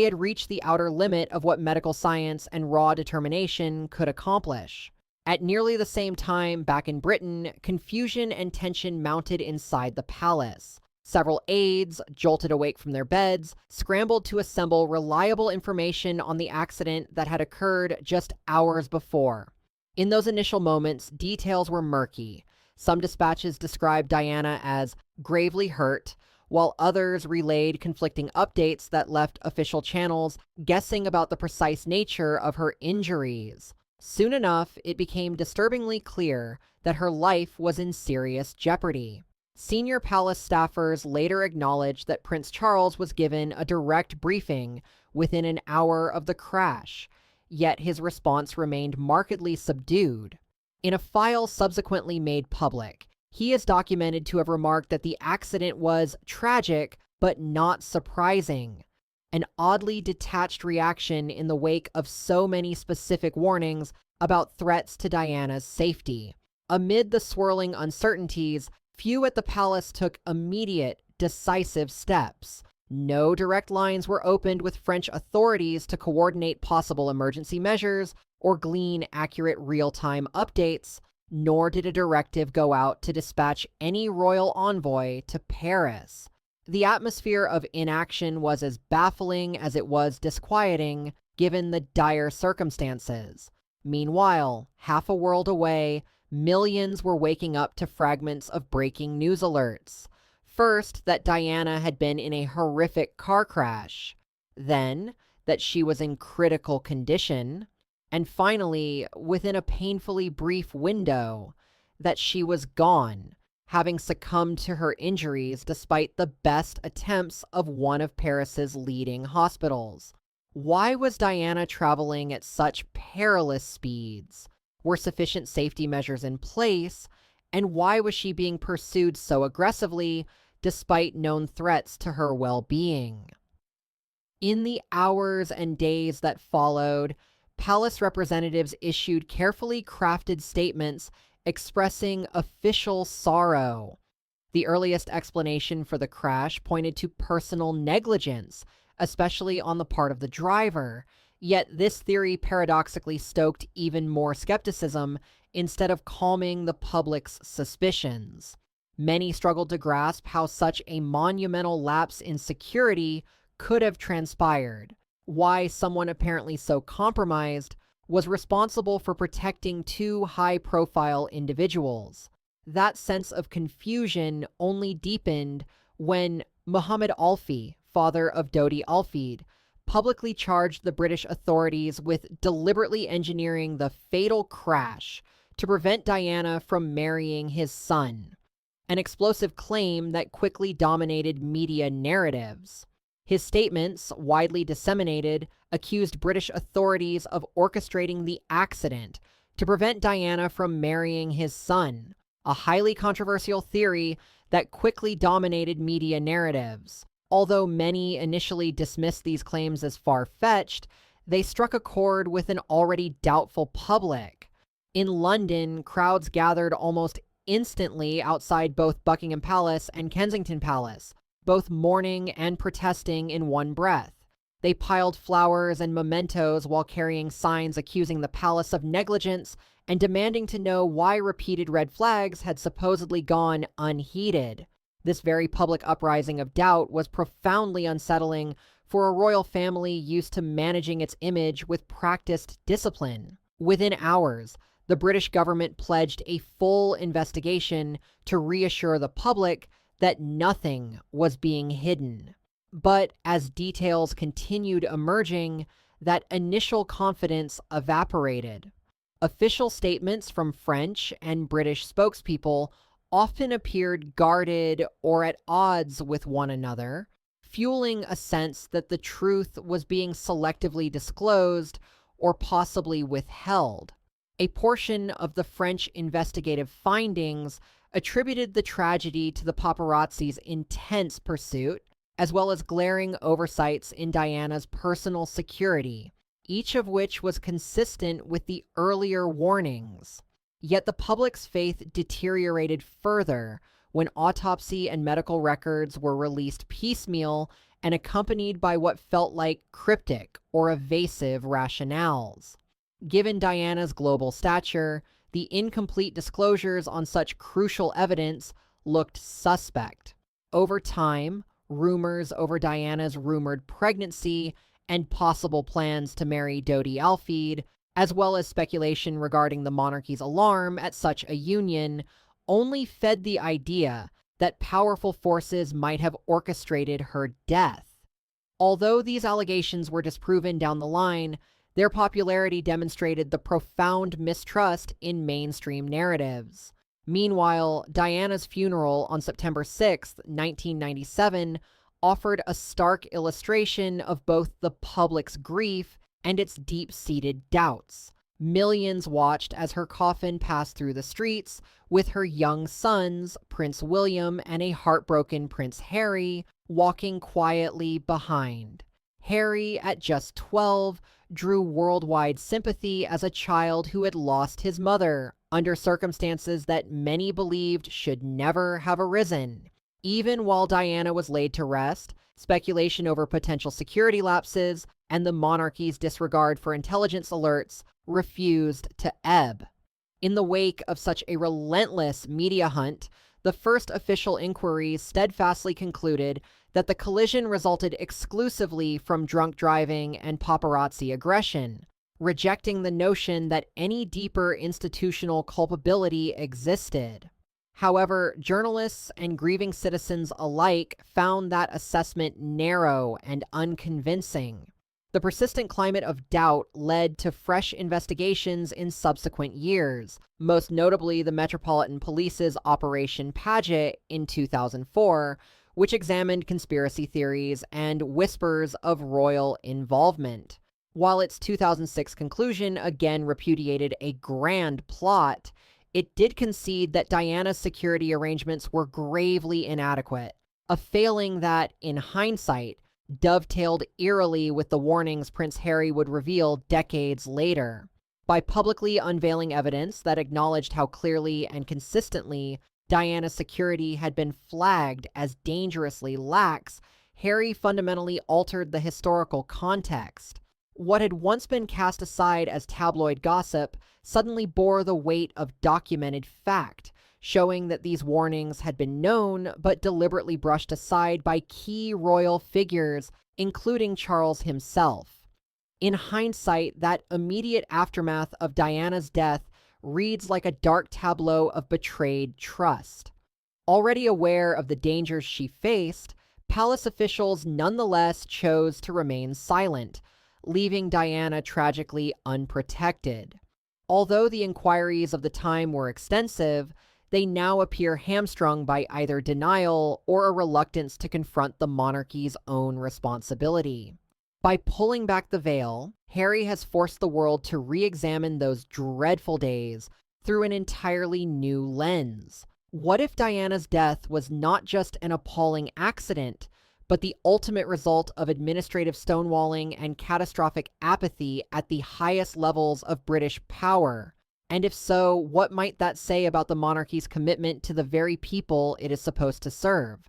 Speaker 1: had reached the outer limit of what medical science and raw determination could accomplish. At nearly the same time, back in Britain, confusion and tension mounted inside the palace. Several aides, jolted awake from their beds, scrambled to assemble reliable information on the accident that had occurred just hours before. In those initial moments, details were murky. Some dispatches described Diana as gravely hurt, while others relayed conflicting updates that left official channels guessing about the precise nature of her injuries. Soon enough, it became disturbingly clear that her life was in serious jeopardy. Senior palace staffers later acknowledged that Prince Charles was given a direct briefing within an hour of the crash, yet his response remained markedly subdued. In a file subsequently made public, he is documented to have remarked that the accident was tragic but not surprising, an oddly detached reaction in the wake of so many specific warnings about threats to Diana's safety. Amid the swirling uncertainties, few at the palace took immediate, decisive steps. No direct lines were opened with French authorities to coordinate possible emergency measures or glean accurate real-time updates, nor did a directive go out to dispatch any royal envoy to Paris. The atmosphere of inaction was as baffling as it was disquieting, given the dire circumstances. Meanwhile, half a world away, millions were waking up to fragments of breaking news alerts. First, that Diana had been in a horrific car crash. Then, that she was in critical condition. And finally, within a painfully brief window, that she was gone, having succumbed to her injuries despite the best attempts of one of Paris's leading hospitals. Why was Diana traveling at such perilous speeds? Were sufficient safety measures in place? And why was she being pursued so aggressively despite known threats to her well-being? In the hours and days that followed, palace representatives issued carefully crafted statements expressing official sorrow. The earliest explanation for the crash pointed to personal negligence, especially on the part of the driver, yet this theory paradoxically stoked even more skepticism instead of calming the public's suspicions. Many struggled to grasp how such a monumental lapse in security could have transpired, why someone apparently so compromised was responsible for protecting two high-profile individuals. That sense of confusion only deepened when Muhammad Alfi, father of Dodi Alfid, publicly charged the British authorities with deliberately engineering the fatal crash to prevent Diana from marrying his son, an explosive claim that quickly dominated media narratives. His statements, widely disseminated, accused British authorities of orchestrating the accident to prevent Diana from marrying his son, a highly controversial theory that quickly dominated media narratives. Although many initially dismissed these claims as far-fetched, they struck a chord with an already doubtful public. In London, crowds gathered almost instantly outside both Buckingham Palace and Kensington Palace, both mourning and protesting in one breath. They piled flowers and mementos while carrying signs accusing the palace of negligence and demanding to know why repeated red flags had supposedly gone unheeded. This very public uprising of doubt was profoundly unsettling for a royal family used to managing its image with practiced discipline. Within hours, the British government pledged a full investigation to reassure the public that nothing was being hidden. But as details continued emerging, that initial confidence evaporated. Official statements from French and British spokespeople often appeared guarded or at odds with one another, fueling a sense that the truth was being selectively disclosed or possibly withheld. A portion of the French investigative findings attributed the tragedy to the paparazzi's intense pursuit, as well as glaring oversights in Diana's personal security, each of which was consistent with the earlier warnings. Yet the public's faith deteriorated further when autopsy and medical records were released piecemeal and accompanied by what felt like cryptic or evasive rationales. Given Diana's global stature, the incomplete disclosures on such crucial evidence looked suspect. Over time, rumors over Diana's rumored pregnancy and possible plans to marry Dodi Alfeed, as well as speculation regarding the monarchy's alarm at such a union, only fed the idea that powerful forces might have orchestrated her death. Although these allegations were disproven down the line, their popularity demonstrated the profound mistrust in mainstream narratives. Meanwhile, Diana's funeral on September 6, 1997, offered a stark illustration of both the public's grief and its deep-seated doubts. Millions watched as her coffin passed through the streets, with her young sons, Prince William and a heartbroken Prince Harry, walking quietly behind. Harry, at just 12, drew worldwide sympathy as a child who had lost his mother under circumstances that many believed should never have arisen. Even while Diana was laid to rest, speculation over potential security lapses and the monarchy's disregard for intelligence alerts refused to ebb. In the wake of such a relentless media hunt, the first official inquiries steadfastly concluded that the collision resulted exclusively from drunk driving and paparazzi aggression, rejecting the notion that any deeper institutional culpability existed. However, journalists and grieving citizens alike found that assessment narrow and unconvincing. The persistent climate of doubt led to fresh investigations in subsequent years, most notably the Metropolitan Police's Operation Paget in 2004, which examined conspiracy theories and whispers of royal involvement. While its 2006 conclusion again repudiated a grand plot, it did concede that Diana's security arrangements were gravely inadequate, a failing that, in hindsight, dovetailed eerily with the warnings Prince Harry would reveal decades later. By publicly unveiling evidence that acknowledged how clearly and consistently Diana's security had been flagged as dangerously lax, Harry fundamentally altered the historical context. What had once been cast aside as tabloid gossip suddenly bore the weight of documented fact, showing that these warnings had been known but deliberately brushed aside by key royal figures, including Charles himself. In hindsight, that immediate aftermath of Diana's death reads like a dark tableau of betrayed trust. Already aware of the dangers she faced, palace officials nonetheless chose to remain silent, leaving Diana tragically unprotected. Although the inquiries of the time were extensive, they now appear hamstrung by either denial or a reluctance to confront the monarchy's own responsibility. By pulling back the veil, Harry has forced the world to re-examine those dreadful days through an entirely new lens. What if Diana's death was not just an appalling accident, but the ultimate result of administrative stonewalling and catastrophic apathy at the highest levels of British power? And if so, what might that say about the monarchy's commitment to the very people it is supposed to serve?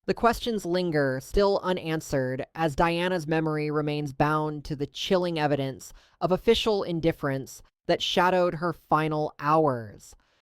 Speaker 1: The questions linger, still unanswered, as Diana's memory remains bound to the chilling evidence of official indifference that shadowed her final hours.